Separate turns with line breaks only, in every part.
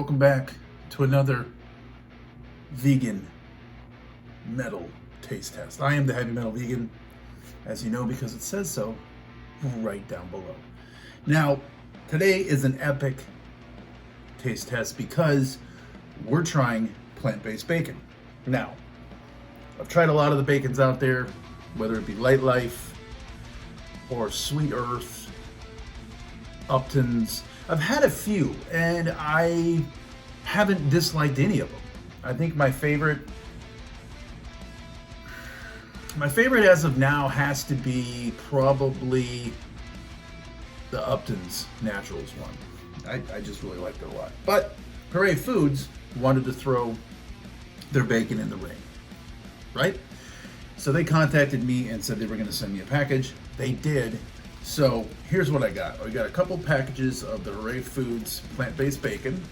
welcome back to another vegan metal taste test. I am the heavy metal vegan, as you know, because it says so right down below. Now, today is an epic taste test because we're trying plant-based bacon. Now, I've tried a lot of the bacons out there, whether it be Light Life or Sweet Earth, Upton's. I've had a few, and I haven't disliked any of them. I think my favorite as of now has to be probably the Upton's Naturals one. I just really liked it a lot. But Hooray Foods wanted to throw their bacon in the ring, right? So they contacted me and said they were going to send me a package. They did. So here's what I got. I got a couple packages of the Hooray Foods plant-based bacon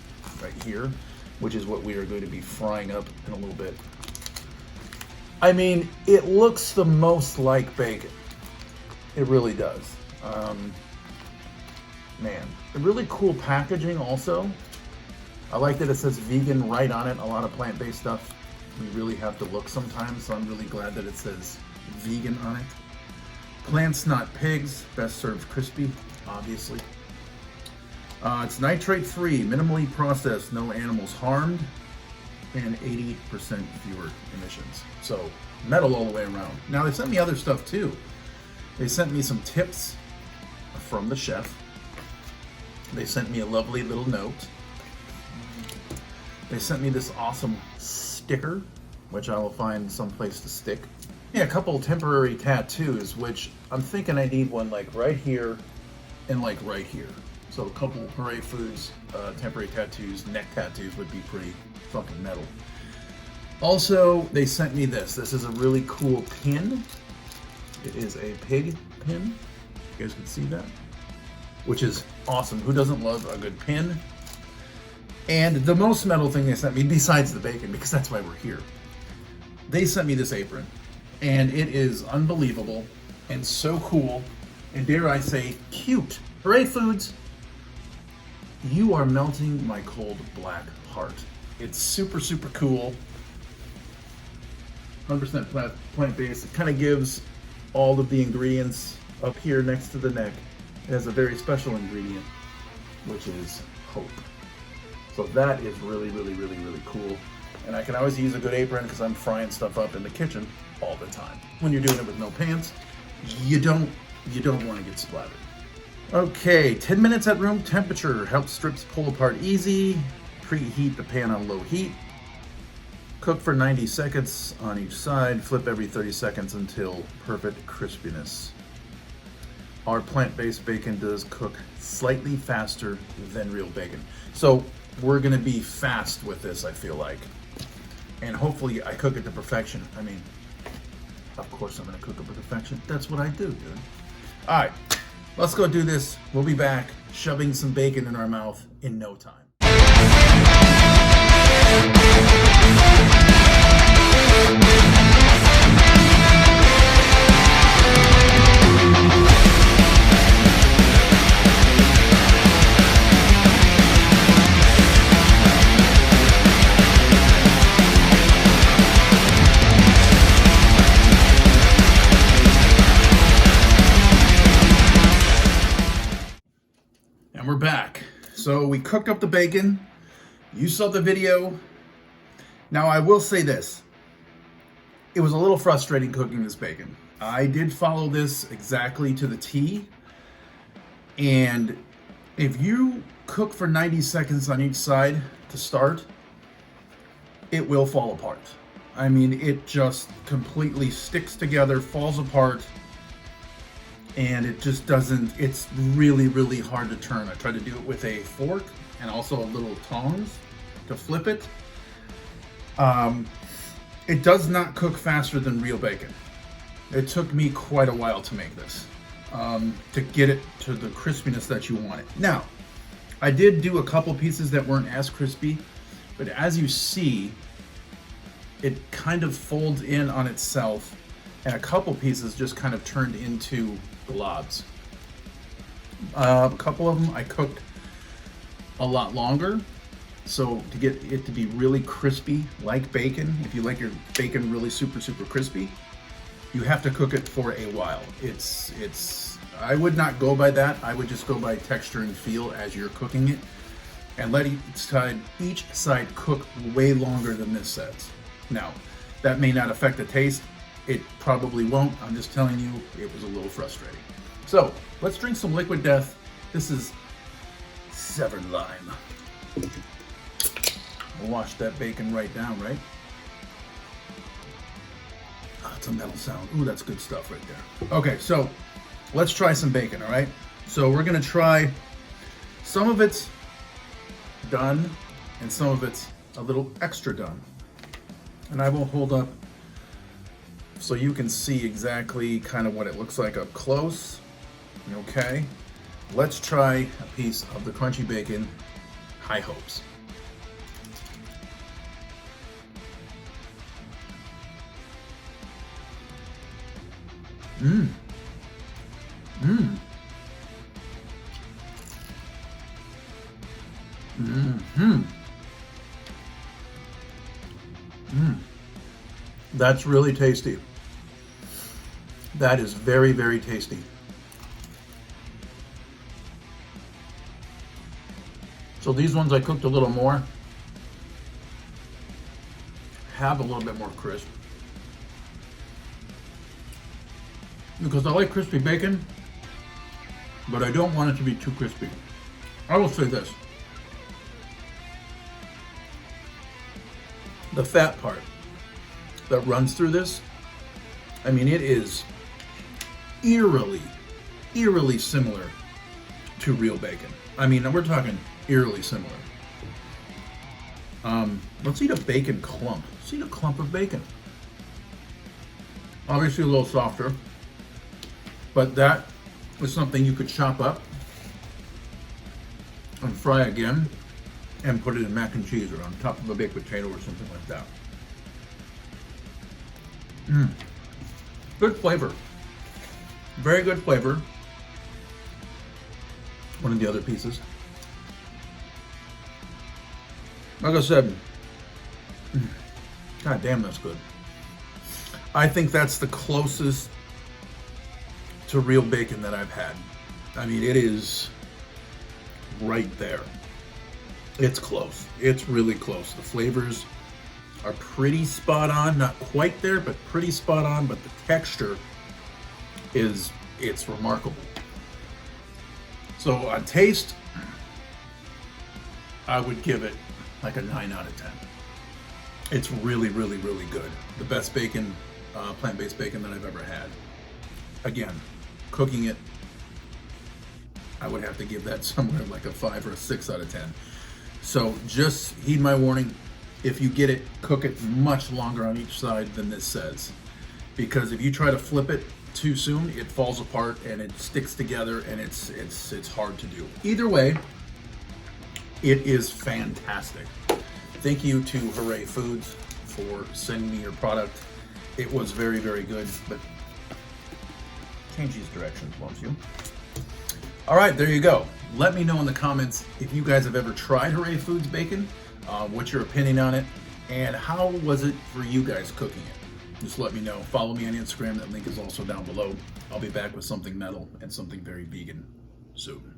right here, which is what we are going to be frying up in a little bit. I mean, it looks the most like bacon. It really does. Man, really cool packaging also. I like that it says vegan right on it. A lot of plant-based stuff, we really have to look sometimes, so I'm really glad that it says vegan on it. Plants, not pigs. Best served crispy, obviously. It's nitrate-free, minimally processed, no animals harmed, and 80% fewer emissions. So, metal all the way around. Now, they sent me other stuff too. They sent me some tips from the chef. They sent me a lovely little note. They sent me this awesome sticker, which I will find someplace to stick. Yeah, a couple temporary tattoos, which I'm thinking I need one like right here and like right here. So a couple Hooray Foods temporary tattoos, neck tattoos would be pretty fucking metal. Also, they sent me this. This is a really cool pin. It is a pig pin. You guys can see that? Which is awesome. Who doesn't love a good pin? And the most metal thing they sent me, besides the bacon, because that's why we're here, they sent me this apron. And it is unbelievable and so cool, and dare I say, cute. Hooray Foods, you are melting my cold black heart. It's super, super cool. 100% plant-based. It kind of gives all of the ingredients up here next to the neck. It has a very special ingredient, which is hope. So that is really, really, really, really cool. And I can always use a good apron because I'm frying stuff up in the kitchen all the time. When you're doing it with no pants, you don't want to get splattered. Okay, 10 minutes at room temperature. Helps strips pull apart easy. Preheat the pan on low heat. Cook for 90 seconds on each side. Flip every 30 seconds until perfect crispiness. Our plant-based bacon does cook slightly faster than real bacon. So we're gonna be fast with this, I feel like. And hopefully I cook it to perfection. I mean, of course I'm gonna cook it to perfection. That's what I do, dude. All right, let's go do this. We'll be back shoving some bacon in our mouth in no time. We're back. So we cooked up the bacon. You saw the video. Now I will say this. It was a little frustrating cooking this bacon. I did follow this exactly to the T. And if you cook for 90 seconds on each side to start, it will fall apart. I mean, it just completely sticks together, falls apart. And it just doesn't, it's really, really hard to turn. I tried to do it with a fork and also a little tongs to flip it. It does not cook faster than real bacon. It took me quite a while to make this, to get it to the crispiness that you want it. Now, I did do a couple pieces that weren't as crispy, but as you see, it kind of folds in on itself, and a couple pieces just kind of turned into globs. A couple of them I cooked a lot longer, So to get it to be really crispy, like bacon, if you like your bacon really super, super crispy, you have to cook it for a while. I would not go by that. I would just go by texture and feel as you're cooking it, and let each side cook way longer than this says. Now, that may not affect the taste. It probably won't. I'm just telling you, it was a little frustrating. So let's drink some Liquid Death. This is Severed Lime. We'll wash that bacon right down, right? Oh, it's a metal sound. Ooh, that's good stuff right there. Okay, so let's try some bacon, all right? So we're gonna try, some of it's done and some of it's a little extra done. And I will hold up so you can see exactly kind of what it looks like up close. Okay, let's try a piece of the crunchy bacon, High Hopes. Mmm. Mmm. Mmm. Mmm. That's really tasty. That is very, very tasty. So these ones I cooked a little more, have a little bit more crisp. Because I like crispy bacon, but I don't want it to be too crispy. I will say this. The fat part that runs through this, I mean, it is eerily similar to real bacon. I mean, we're talking eerily similar. Let's eat a bacon clump. Let's eat a clump of bacon. Obviously a little softer, but that is something you could chop up and fry again and put it in mac and cheese or on top of a baked potato or something like that. Good flavor. Very good flavor. One of the other pieces. Like I said, god damn, that's good. I think that's the closest to real bacon that I've had. I mean, it is right there. It's close. It's really close. The flavors are pretty spot on. Not quite there, but pretty spot on. But the texture it's remarkable. So on taste, I would give it like a 9 out of 10. It's really, really, really good. The best bacon, plant-based bacon that I've ever had. Again, cooking it, I would have to give that somewhere like a 5 or a 6 out of 10. So just heed my warning. If you get it, cook it much longer on each side than this says. Because if you try to flip it too soon, it falls apart and it sticks together and it's hard to do. Either way, it is fantastic. Thank you to Hooray Foods for sending me your product. It was very, very good, but change these directions, won't you? All right, there you go. Let me know in the comments if you guys have ever tried Hooray Foods bacon, what's your opinion on it, and how was it for you guys cooking it? Just let me know. Follow me on Instagram. That link is also down below. I'll be back with something metal and something very vegan soon.